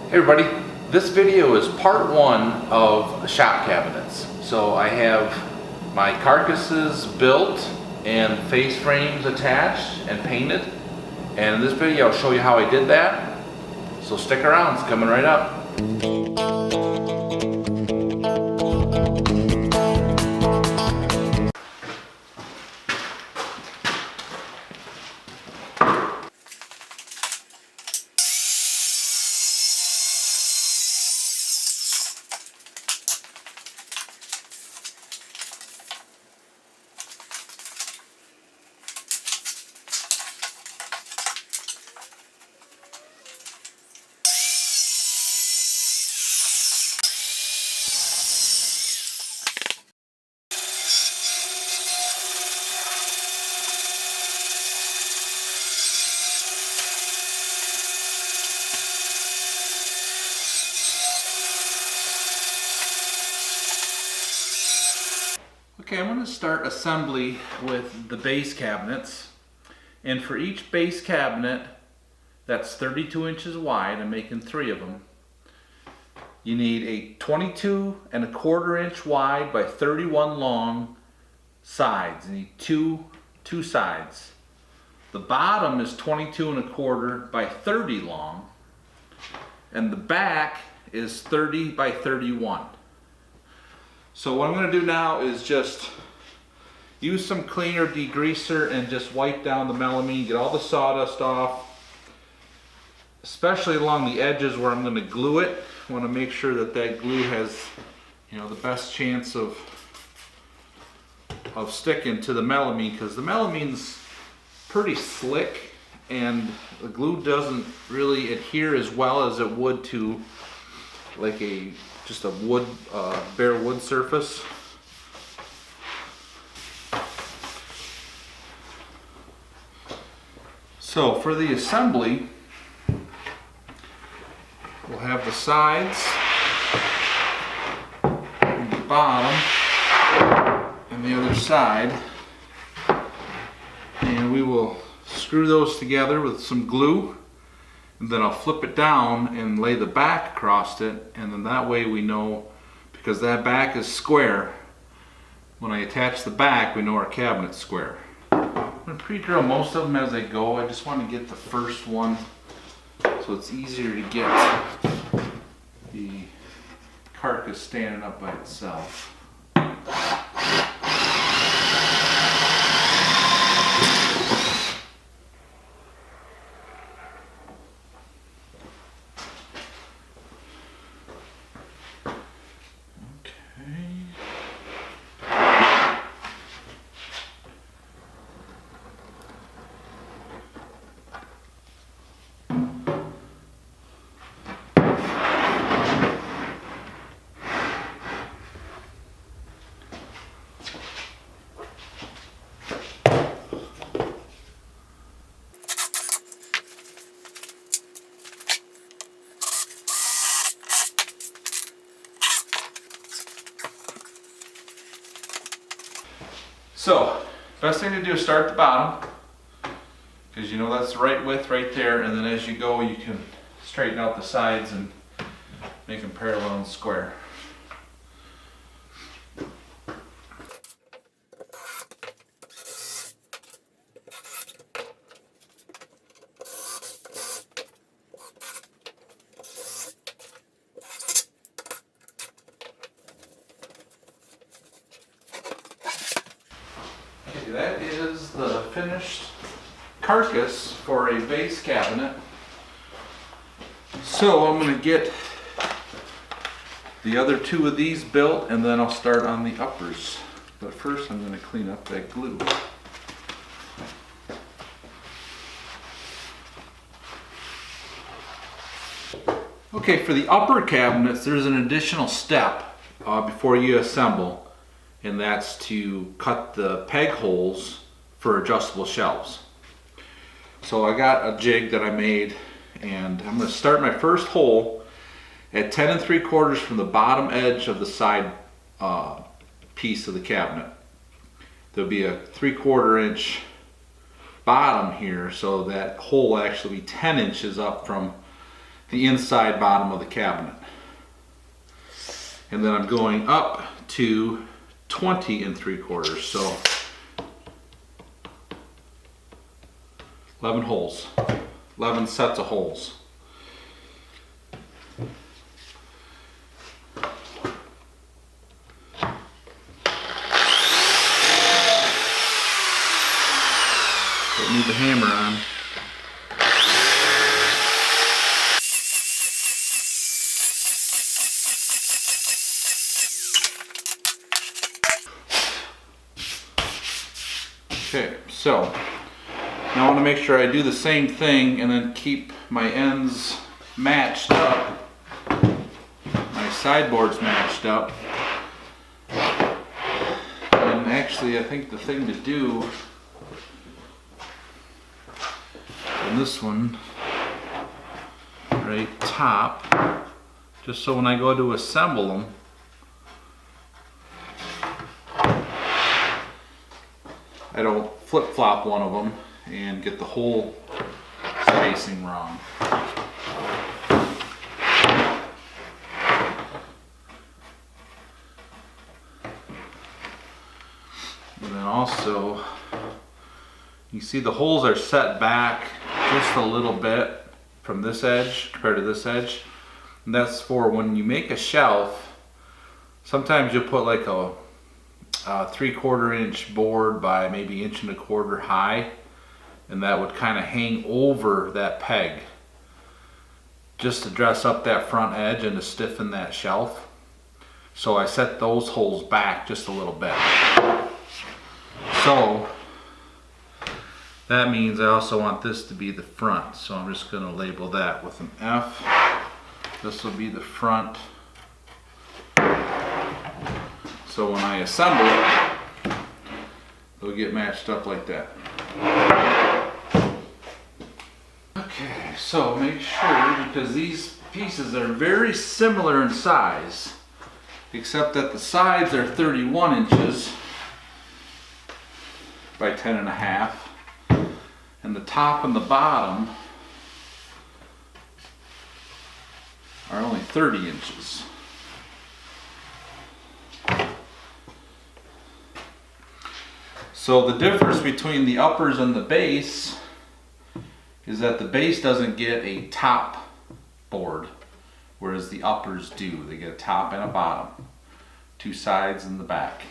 Hey everybody, this video is part one of shop cabinets. So I have my carcasses built and face frames attached and painted. And in this video I'll show you how I did that. So stick around, it's coming right up. Okay, I'm going to start assembly with the base cabinets, and for each base cabinet that's 32 inches wide, I'm making 3 of them, you need a 22¼ inch wide by 31 long sides. You need two sides. The bottom is 22¼ by 30 long, and the back is 30 by 31. So what I'm going to do now is just use some cleaner degreaser and just wipe down the melamine, get all the sawdust off, especially along the edges where I'm going to glue it. I want to make sure that that glue has, the best chance of sticking to the melamine, because the melamine's pretty slick and the glue doesn't really adhere as well as it would to like just a bare wood surface. So for the assembly, we'll have the sides and the bottom and the other side, and we will screw those together with some glue. And then I'll flip it down and lay the back across it, and then that way we know, because that back is square, when I attach the back we know our cabinet's square. I'm going to pre-drill most of them as I go. I just want to get the first one so it's easier to get the carcass standing up by itself. So, best thing to do is start at the bottom, because that's the right width right there, and then as you go you can straighten out the sides and make them parallel and square. That is the finished carcass for a base cabinet. So I'm going to get the other 2 of these built, and then I'll start on the uppers. But first I'm going to clean up that glue. Okay, for the upper cabinets there's an additional step before you assemble. And that's to cut the peg holes for adjustable shelves. So I got a jig that I made, and I'm going to start my first hole at 10 3/4 from the bottom edge of the side piece of the cabinet. There'll be a 3/4 inch bottom here, so that hole will actually be 10 inches up from the inside bottom of the cabinet. And then I'm going up to 20 3/4, so 11 holes, 11 sets of holes. Don't need the hammer on. Okay, so now I want to make sure I do the same thing and then keep my ends matched up, my sideboards matched up. And actually I think the thing to do in this one, right top, just so when I go to assemble them, I don't flip-flop one of them and get the whole spacing wrong. And then also, you see the holes are set back just a little bit from this edge compared to this edge. And that's for when you make a shelf, sometimes you'll put like a 3/4 inch board by maybe 1.25 inches high, and that would kind of hang over that peg just to dress up that front edge and to stiffen that shelf. So I set those holes back just a little bit. So that means I also want this to be the front, so I'm just going to label that with an F. This will be the front. So when I assemble it, it'll get matched up like that. Okay, so make sure, because these pieces are very similar in size, except that the sides are 31 inches by 10.5, and the top and the bottom are only 30 inches. So the difference between the uppers and the base is that the base doesn't get a top board, whereas the uppers do. They get a top and a bottom, 2 sides and the back.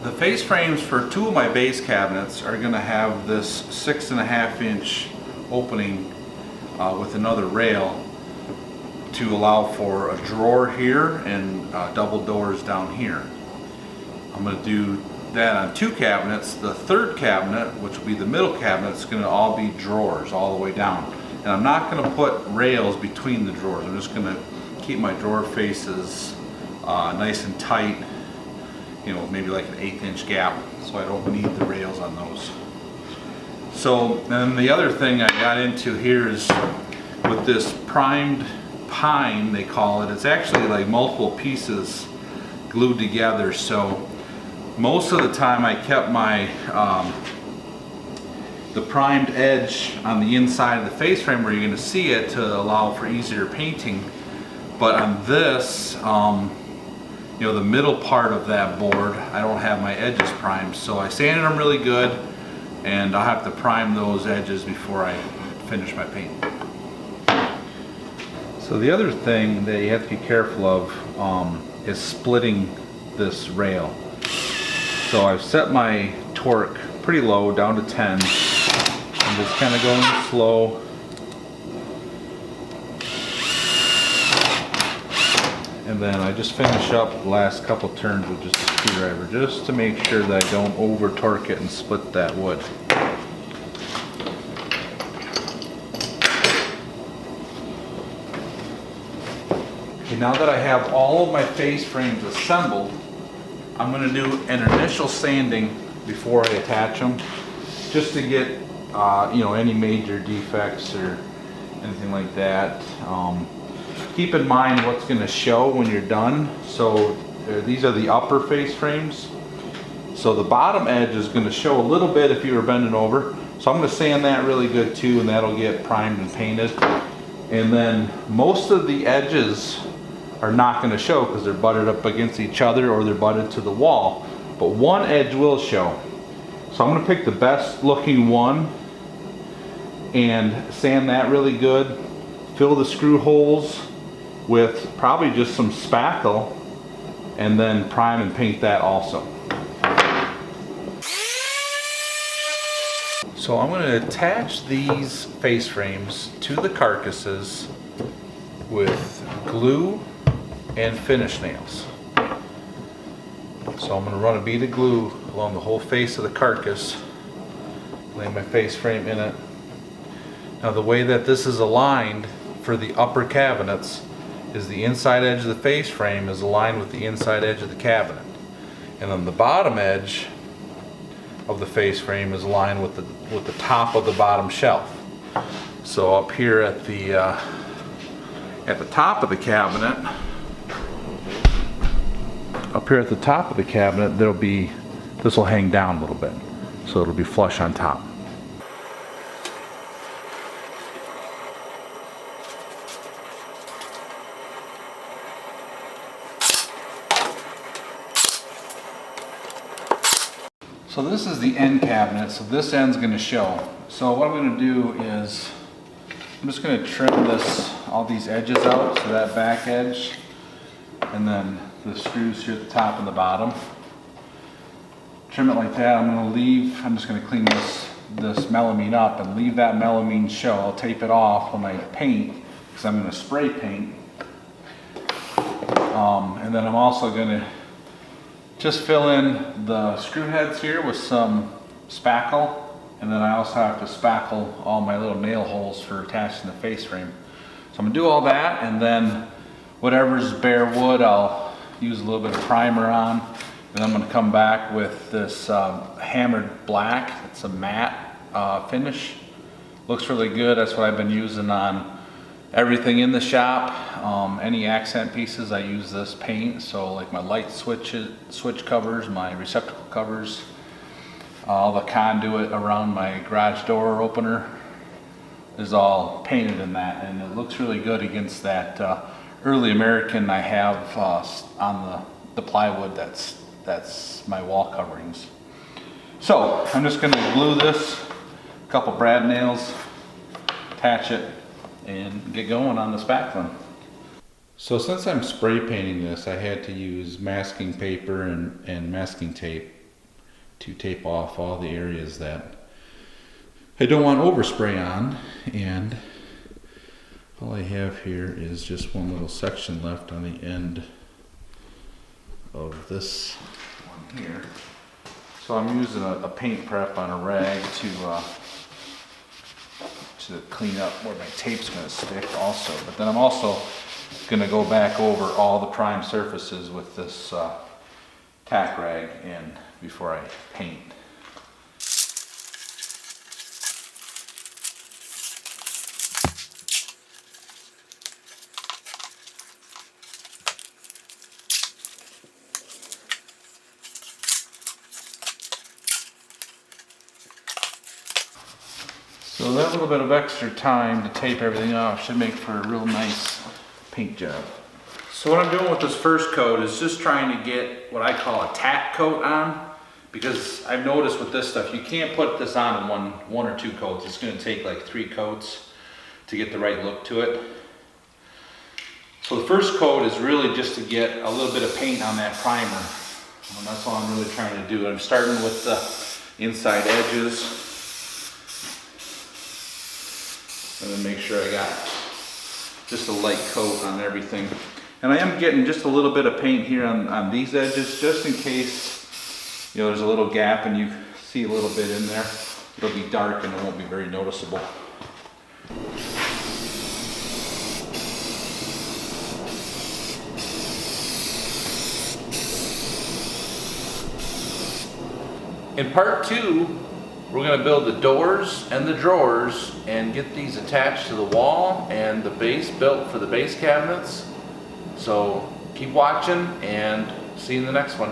The face frames for 2 of my base cabinets are going to have this 6.5 inch opening with another rail to allow for a drawer here and double doors down here. I'm going to do that on 2 cabinets. The third cabinet, which will be the middle cabinet, is going to all be drawers all the way down. And I'm not going to put rails between the drawers. I'm just going to keep my drawer faces nice and tight, you know, maybe like an 1/8 inch gap, so I don't need the rails on those. So, and the other thing I got into here is with this primed pine, they call it. It's actually like multiple pieces glued together. So most of the time I kept my the primed edge on the inside of the face frame where you're going to see it to allow for easier painting. But on this, you know, the middle part of that board, I don't have my edges primed. So I sanded them really good, and I'll have to prime those edges before I finish my paint. So the other thing that you have to be careful of is splitting this rail. So I've set my torque pretty low, down to 10. I'm just kind of going slow. And then I just finish up the last couple turns with just a screwdriver, just to make sure that I don't over torque it and split that wood. Okay, now that I have all of my face frames assembled, I'm going to do an initial sanding before I attach them, just to get you know, any major defects or anything like that. Keep in mind what's going to show when you're done. So these are the upper face frames. So the bottom edge is going to show a little bit if you were bending over. So I'm going to sand that really good too, and that'll get primed and painted. And then most of the edges are not going to show because they're butted up against each other or they're butted to the wall. But one edge will show. So I'm going to pick the best looking one and sand that really good. Fill the screw holes with probably just some spackle, and then prime and paint that also. So I'm going to attach these face frames to the carcasses with glue and finish nails. So I'm going to run a bead of glue along the whole face of the carcass, lay my face frame in it. Now the way that this is aligned for the upper cabinets is the inside edge of the face frame is aligned with the inside edge of the cabinet, and then the bottom edge of the face frame is aligned with the top of the bottom shelf. So up here at the top of the cabinet, this will hang down a little bit, so it'll be flush on top. So this is the end cabinet, so this end's going to show. So what I'm going to do is I'm just going to trim all these edges out, so that back edge, and then the screws here at the top and the bottom. Trim it like that. I'm just going to clean this melamine up and leave that melamine show. I'll tape it off when I paint, because I'm going to spray paint. And then I'm also going to just fill in the screw heads here with some spackle, and then I also have to spackle all my little nail holes for attaching the face frame. So I'm going to do all that, and then whatever's bare wood I'll use a little bit of primer on, and I'm going to come back with this hammered black. It's a matte finish. Looks really good. That's what I've been using on everything in the shop. Any accent pieces, I use this paint. So like my light switch covers, my receptacle covers, all the conduit around my garage door opener is all painted in that, and it looks really good against that early American I have on the plywood that's my wall coverings. So I'm just going to glue this, a couple brad nails, attach it, and get going on the spackling. So since I'm spray painting this, I had to use masking paper and masking tape to tape off all the areas that I don't want overspray on, and all I have here is just one little section left on the end of this one here. So I'm using a paint prep on a rag to clean up where my tape's going to stick also. But then I'm also going to go back over all the prime surfaces with this tack rag before I paint. So that little bit of extra time to tape everything off should make for a real nice paint job. So what I'm doing with this first coat is just trying to get what I call a tack coat on, because I've noticed with this stuff, you can't put this on in one or two coats. It's going to take like 3 coats to get the right look to it. So the first coat is really just to get a little bit of paint on that primer. And that's all I'm really trying to do. I'm starting with the inside edges. And then make sure I got just a light coat on everything. And I am getting just a little bit of paint here on these edges, just in case, you know, there's a little gap and you see a little bit in there. It'll be dark and it won't be very noticeable. In part 2, we're going to build the doors and the drawers and get these attached to the wall and the base built for the base cabinets. So keep watching and see you in the next one.